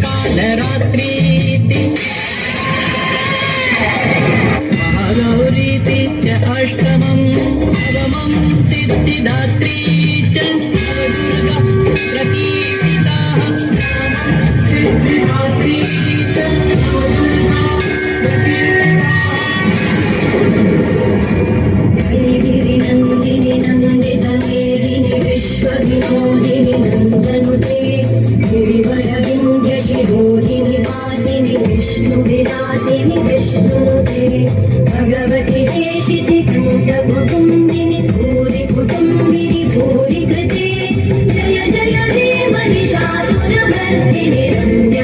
कालरात्रीति महागौरीति च अष्टमं नवमं सिद्धिदात्री च नवदुर्गा प्रकीर्तिताः सिद्धिदात्री च नवदुर्गा गिरिनन्दिनि नन्दितमेदिनि विश्वविनोदिनि नन्दनुते गिरिवरविन्ध्यशिरोधिनि वासिनि विष्णुविलासिनि विष्णुनुते भगवति देशिति कण्ठकुटुम्बिनि भूरि कुटुम्बिनि भूरि कृते जय जय हे महिषासुरमर्दिनि रम्य